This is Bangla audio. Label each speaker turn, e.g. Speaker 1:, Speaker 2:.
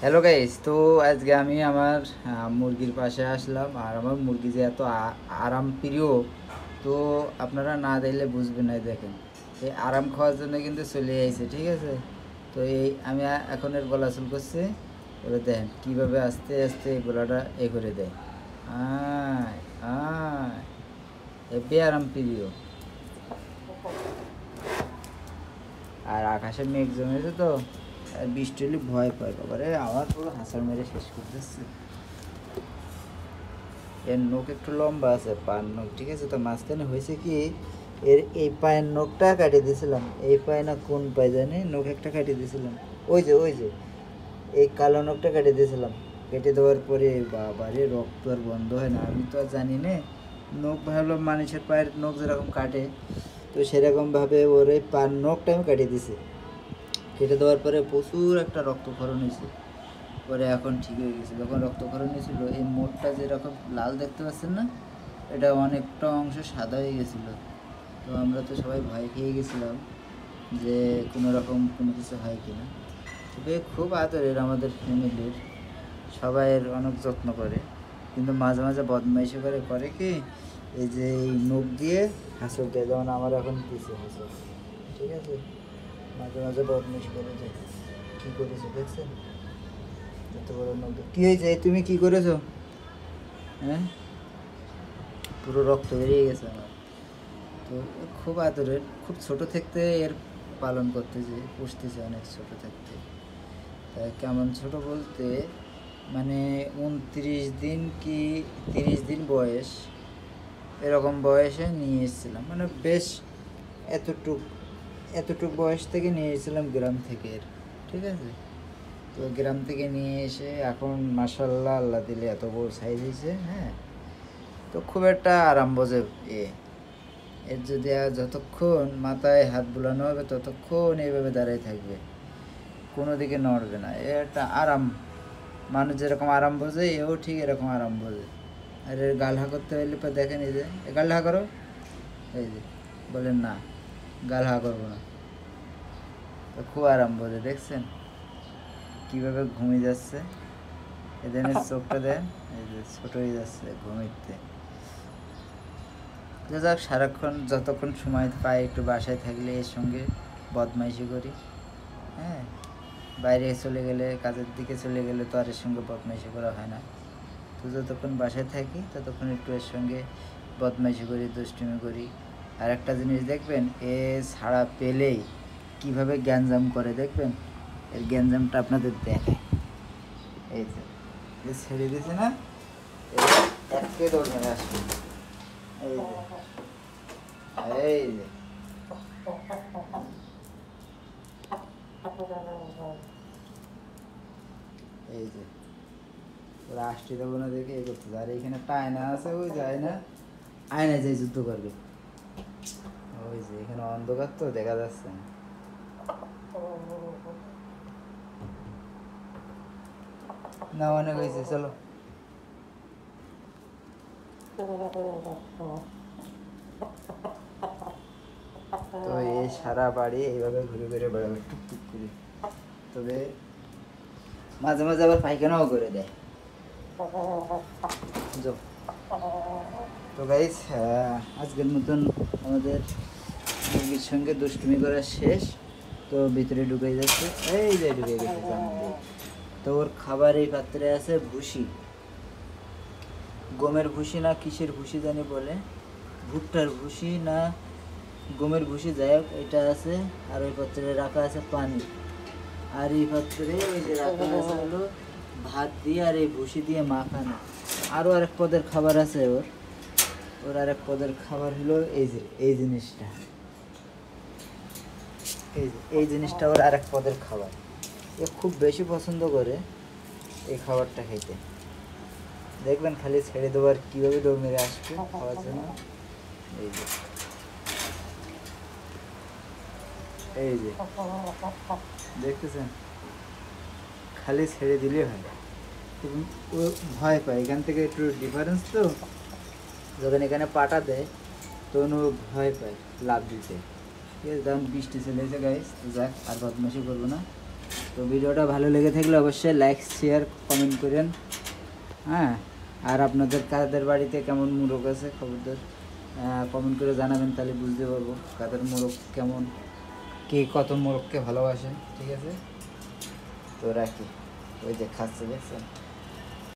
Speaker 1: হ্যালো গাইস, তো আজকে আমি আমার মুরগির পাশে আসলাম। আর আমার মুরগি যে এত আরাম প্রিয়, তো আপনারা না দেখলে বুঝবেন না। দেখেন, এই আরাম খাওয়ার জন্য কিন্তু চলে আইছে, ঠিক আছে। তো এই আমি এখন এর গলা চুল করছি। এবার দেখেন কীভাবে আস্তে আস্তে এই গলাটা করে দেয়। আয় আয়, হেব্বি আরাম প্রিয়। আর আকাশে মেঘ জমেছে তো, আর বৃষ্টি হলে ভয় পায়। বাবারে আমার পুরো হাসার মেরে শেষ করতেছে। এর নখ একটু লম্বা আছে, পায়ের নখ, ঠিক আছে। তো মাঝখানে হয়েছে কি, এর এই পায়ের নখটা কাটিয়ে দিয়েছিলাম। এই পায়ে না কোন পায়ে জানি নখ একটা কাটিয়ে দিয়েছিলাম। ওই যে এই কালো নখটা কেটে দিয়েছিলাম। কেটে দেওয়ার পরে বাবারে রক্ত আর বন্ধ হয় না। আমি তো আর জানি না, নখ ভাবলাম মানুষের পায়ের নখ যেরকম কাটে, তো সেরকমভাবে ওর এই পায়ের নখটা আমি কাটিয়ে দিয়েছি। কেটে দেওয়ার পরে প্রচুর একটা রক্তক্ষরণ হয়েছে। পরে এখন ঠিক হয়ে গেছে। যখন রক্তক্ষরণ হয়েছিল, এই মোড়টা যেরকম লাল দেখতে পাচ্ছেন না, এটা অনেকটা অংশ সাদা হয়ে গেছিলো। তো আমরা তো সবাই ভয় খেয়ে গেছিলাম যে কোনো রকম কোনো কিছু হয় কিনা। তবে খুব আদরের আমাদের ফ্যামিলির, সবাই এর অনেক যত্ন করে। কিন্তু মাঝে মাঝে বদমাইশি করে কি, এই যে এই নখ দিয়ে হাসল দেয়, যেমন আমার এখন দিছে হাসল, ঠিক আছে। মাঝে মাঝে বদমাইশি করে যায়। কী করেছো দেখছেন, এত বড় নখ। কী হয়েছে, তুমি কি করেছো? হ্যাঁ, পুরো রক্ত বেরিয়ে গেছে আমার। তো খুব আদরের, খুব ছোট থাকতে এর পালন করতেছে, পুষতেছে অনেক ছোট থাকতে। তা কেমন ছোট বলতে, মানে 29 দিন কি 30 দিন বয়স, এরকম বয়সে নিয়ে এসেছিলাম। মানে বেশ এতটুক বয়স থেকে নিয়ে এসেছিলাম গ্রাম থেকে এর, ঠিক আছে। তো গ্রাম থেকে নিয়ে এসে এখন মাশাল্লাহ আল্লাহ দিলে এত বড় সাইজ হয়েছে। হ্যাঁ, তো খুব একটা আরাম বোঝে এ। এর যদি যতক্ষণ মাথায় হাত বুলানো হবে, ততক্ষণ এইভাবে দাঁড়িয়ে থাকবে, কোনো দিকে নড়বে না। এ একটা আরাম, মানুষ যেরকম আরাম বোঝে, এও ঠিক এরকম আরাম বোঝে। আর এর গালহা করতে হলে পর দেখেন, এই যে গালহা করো, এই যে বলেন না গালহা করবো না, তো খুব আরাম বোঝে। দেখছেন কীভাবে ঘুমিয়ে যাচ্ছে, এদের চোখটা দেন, এই যে ছোটো হয়ে যাচ্ছে ঘুমিতে। যাক, সারাক্ষণ যতক্ষণ সময় পাই একটু বাসায় থাকলে এর সঙ্গে বদমাইশি করি। হ্যাঁ, বাইরে চলে গেলে, কাজের দিকে চলে গেলে তো আর এর সঙ্গে বদমাইশি করা হয় না। তো যতক্ষণ বাসায় থাকি ততক্ষণ একটু এর সঙ্গে বদমাইশি করি, দুষ্টুমি করি। আর একটা জিনিস দেখবেন, এ ছাড়া পেলেই কীভাবে গ্যাঞ্জাম করে দেখবেন। এর গ্যাঞ্জামটা আপনাদের দেখায়। এই যে ছেড়ে দিয়েছে না, একে দৌড় মেরে আসবে। এই যে এই যে এই যে রাষ্ট্রীয় দেবো না দেখে এ করতে। আর এইখানে একটা আয়না আছে, ওই যে আয়নায় যে যুদ্ধ করবে। ওই যে এখানে অন্ধকার তো দেখা যাচ্ছে না। না, অনেক হয়েছে, চলো। তো এই সারা বাড়ি এইভাবে ঘুরে ঘুরে বেড়াবে টুকটুক করে। তবে মাঝে মাঝে আবার পায়খানাও করে দেয়। তো গাইস, আজকের মতন আমাদের মুরগির সঙ্গে দুষ্টুমি করা শেষ। তো ভিতরে ঢুকে যাচ্ছে, এই যে ঢুকে গেছে। তো ওর খাবার এই পাত্রে আছে ভুসি, গমের ভুসি না কিসের ভুসি জানি বলে, ভুট্টার ভুসি না গমের ভুসি, যাই হোক এটা আছে। আর ওই পাত্রে রাখা আছে পানি। আর এই পাত্রে ওই যে রাখা আছে হলো ভাত দিয়ে আর এই ভুসি দিয়ে মাখানো। আরও আরেক পদের খাবার আছে ওর আরেক পদের খাবার হলো এই যে এই জিনিসটা, এই জিনিসটা ওর আরেক পদের খাবার। এ খুব বেশি পছন্দ করে এই খাবারটা খেতে। দেখবেন খালি ছেড়ে দেওয়ার কীভাবে দৌড় মেরে আসবে খাওয়ার জন্য। এই যে এই যে দেখতেছেন, খালি ছেড়ে দিলে হয়। ও ভয় পায়, এখান থেকে একটু ডিফারেন্স তো, যখন এখানে পাটা দেয় তখন ও ভয় পায় লাভ দিতে। ঠিক আছে, তখন বৃষ্টি চলে এসে গাইস, তো যাক আর বদমাশি করবো না। তো ভিডিওটা ভালো লেগে থাকলে অবশ্যই লাইক শেয়ার কমেন্ট করেন। হ্যাঁ, আর আপনাদের কাদের বাড়িতে কেমন মোরগ আছে খবরদার কমেন্ট করে জানাবেন, তাহলে বুঝতে পারবো কাদের মোরগ কেমন, কে কত মোরগকে ভালোবাসেন। ঠিক আছে, তো রাখি। ওই যে খাচ্ছে দেখছেন।